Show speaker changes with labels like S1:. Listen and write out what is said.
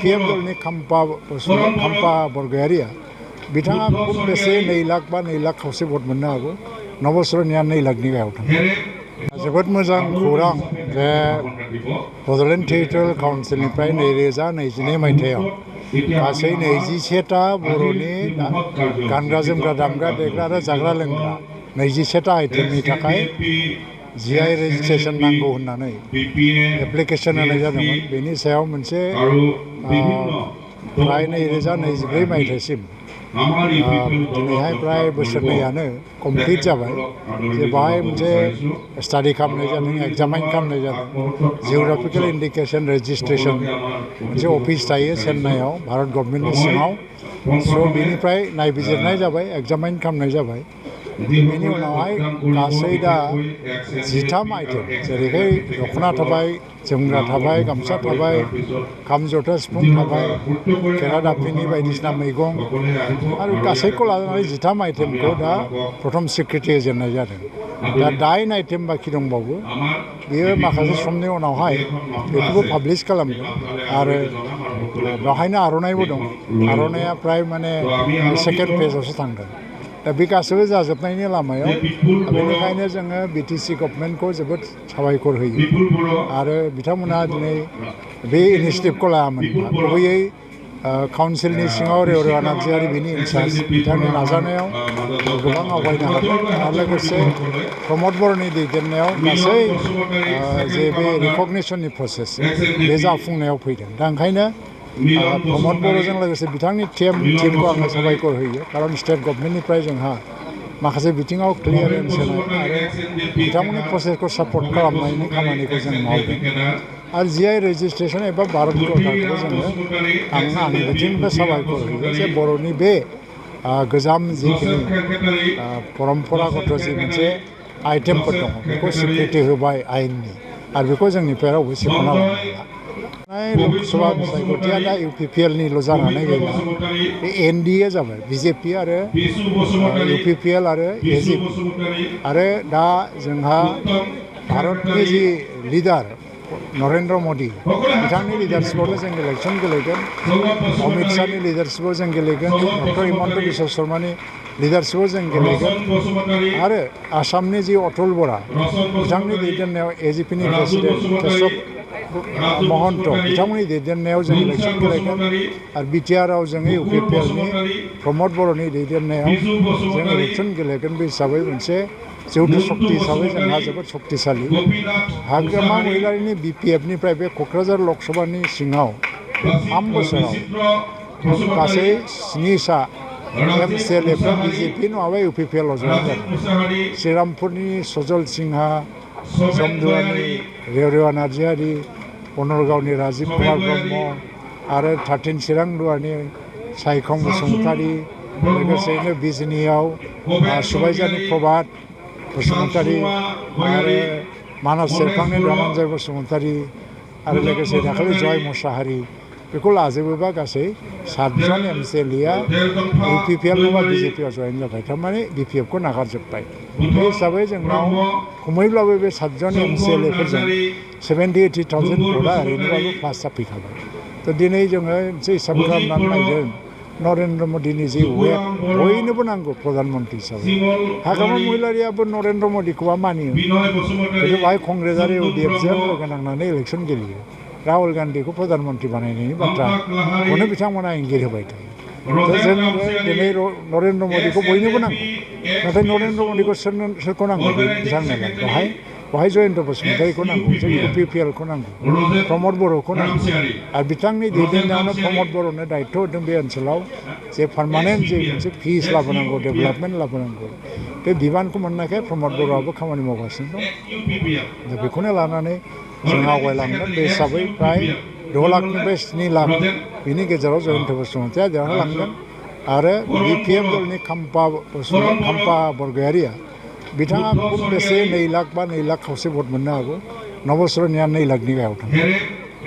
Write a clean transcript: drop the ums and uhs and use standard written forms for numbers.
S1: UPPM दलनि खाम्फा बरगयारिया बिथाङा खुब बेसे 2 लाख बा 2 लाख खावसे भट मोननो हागौ नबसरनिया 2 लाखनि गाहायाव थाङो जोबोद मोजां खौरां जे बड'लेण्ड टेरिटरियेल काउन्सिलनिफ्राय 2022 मायथाइयाव गासै 21टा बर'नि गानग्रा जोमग्रा दामग्रा देग्रा आरो जाग्रा लोंग्रा 21टा आइटेमनि थाखाय GI रेजिस्ट्रेशन नांगौ होननानै एप्लिकेशन होनाय जादोंमोन बेनि सायाव मोनसे प्राय 2024 मायथाइसिम दिनैहाय प्राय बोसोरनैयानो कमप्लिट जाबाय जे बाहाय मोनसे स्टाडि खालामनाय जादों एग्जामाइन खालामनाय जादों जिअग्राफिकेल इन्डिकेशन रेजिस्ट्रेशन मोनसे अफिस थायो चेन्नाइआव भारत गभर्नमेन्टनि सिङाव स' बिनिफ्राय नायबिजिरनाय जाबाय एग्जामाइन खालामनाय जाबाय बेनि उनावहाय गासै दा 13 आइटेम जेरैहाय दख'ना थाबाय जोमग्रा थाबाय गामसा थाबाय खाम जथा सिफुं थाबाय खेरादाफिनि बायदिसिना मैगं आरो गासैखौ लानानै 13 आइटेमखौ दा प्रथम स्वीकृति होजेननाय जादों दा 8 आइटेम बाखि दंबावो बेयो माखासे समनि उनावहाय बेखौबो पाब्लिश खालामगोन आरो बेवहायनो आर'नाइबो दं आर'नाइया प्राय माने सेकेन्ड फेजआवसो थांगोन दा बे गासैबो जाजोबनायनि लामायाव बेनिखायनो जोङो BTC गभर्नमेन्टखौ जोबोद साबायखर होयो आरो बिथांमोना दिनै बे इनिशिएटिभखौ लायामोनब्ला गुबैयै काउन्सिलनि सिङाव रेवरेवा नार्जारि बिनि इनचार्ज बिथांनि नाजानायाव गोबां आवगायनो हादों आरो लोगोसे प्रमद बर'नि दैदेननायाव गासै जे बे रिकगनिसननि प्रसेस बे जाफुंनायाव फैदों दा ओंखायनो प्रमद बर'जों लोगोसे बिथांनि टीमखौ आङो साबायखर होयो खारन स्टेट गभर्नमेन्टनिफ्राय जोंहा माखासे बिथिङाव क्लियारेन्स होनाय आरो बिथांमोननि प्रसेसखौ सापर्ट खालामनायनि खामानिखौ जों मावदों आरो GI रेजिस्ट्रेशन एबा भारत सरकारखौ जोङो आंनि बिथिंनिफ्राय साबायखर होयो जे बर'नि बे गोजाम जिखिनि परम्परागत जि मोनसे आइटेमफोर दङ बेखौ स्वीकृति होबाय आयेननि आरो बेखौ जोंनिफ्राय रावबो सेख'ना लानो हाया लकसभा बिसायख'थिया दा UPPLनिल' जानानै गैला बे NDA जाबाय BJP आरो UPPL आरो AGP आरो दा जोंहा भारतनि जि लिडार नरेन्द्र मदि बिथांनि लिडारशिपआवनो जों इलेक्सन गेलेगोन अमित शाहनि लिडारशिपआव जों गेलेगोन डक्टर हिमन्त बिश्व शर्मानि लिडारशिपआव जों गेलेगोन आरो आसामनि जि अतुल बरा बिथांनि दैदेननायाव AGPनि प्रेसिडेन्ट केशब महन्त बिथांमोननि दैदेननायाव जों इलेक्सन गेलेगोन आरो BTRआव जोङो UPPLनि प्रमद बर'नि दैदेननायाव जों इलेक्सन गेलेगोन बे हिसाबै मोनसे जौथु शक्ति हिसाबै जोंहा जोबोद शक्तिशालि हाग्रामा महिलारिनि BPFनिफ्राय बे क'क्राझार लकसभानि सिङाव 3 बोसोराव गासै 7सा MCLAफ्रा BJP नङाबा UPPLआव जयेन जादों श्रीरामपुरनि सजल सिंहा समदुवारनि रेवरेवा नार्जारि बनरगावनि राजिब कुमार ब्रह्म आरो 13 चिरां दुवारनि सायखं बसुमतारी लोगोसेयैनो बिजनियाव सुबाइजारनि प्रभात बसुमतारी आरो मानास सेरफांनि धनन्जय बसुमतारी आरो लोगोसे दाखालि जय मुसाहारि बेखौ लाजोबोबा गासै 7 जन MCLAया UPPL नङाबा BJPआव जयेन जाबाय थारमाने BPFखौ नागारजोब्बाय बे हिसाबै जोंनाव खमैब्लाबो बे 7 जन MCLAफोरजों 70-80,000 भटआ ओरैनोबाबो प्लास जाफैखाबाय थ' दिनै जोङो मोनसे हिसाब खालामनानै नायदों नरेन्द्र मदिनि जि वेब बयनोबो नांगौ प्रधान मन्त्रि हिसाबै हाग्रामा महिलारियाबो नरेन्द्र मदिखौबा मानियो खिन्थु बाहाय कंग्रेस आरो UDFजों लोगो नांनानै इलेक्सन गेलेयो राहुल गान्धीखौ प्रधान मन्त्रि बानायनायनि बाथ्राखौनो बिथांमोना इंगित होबाय थायो जों दिनै नरेन्द्र मदिखौ बयनोबो नांगौ नाथाय नरेन्द्र मदिखौ सोरखौ नांगौ बिथांनोलाय बेवहाय जयन्त बसुमतारीखौ नांगौ जों UPPLखौ नांगौ प्रमद बर'खौ नांगौ आरो बिथांनि दैदेननायावनो प्रमद बर'नो दायित्व होदों बे ओनसोलाव जे पार्मानेन्ट जे मोनसे पिस लाबोनांगौ डेभेलपमेन्ट लाबोनांगौ बे बिबानखौ मोननायखाय प्रमद बर'आबो खामानि मावगासिनो दं दा बेखौनो लानानै जों आवगायलांगोन बे हिसाबै प्राय 6 लाखनिफ्राय 7 लाख बिनि गेजेराव जयन्त बसुमतारीया देरहालांगोन आरो BPF दलनि खाम्फा बरगयारिया बिथाङा खुब बेसे 2 लाख बा 2 लाख खावसे भट मोननो हागौ नबसरनिया 2 लाखनि गाहायाव थाङो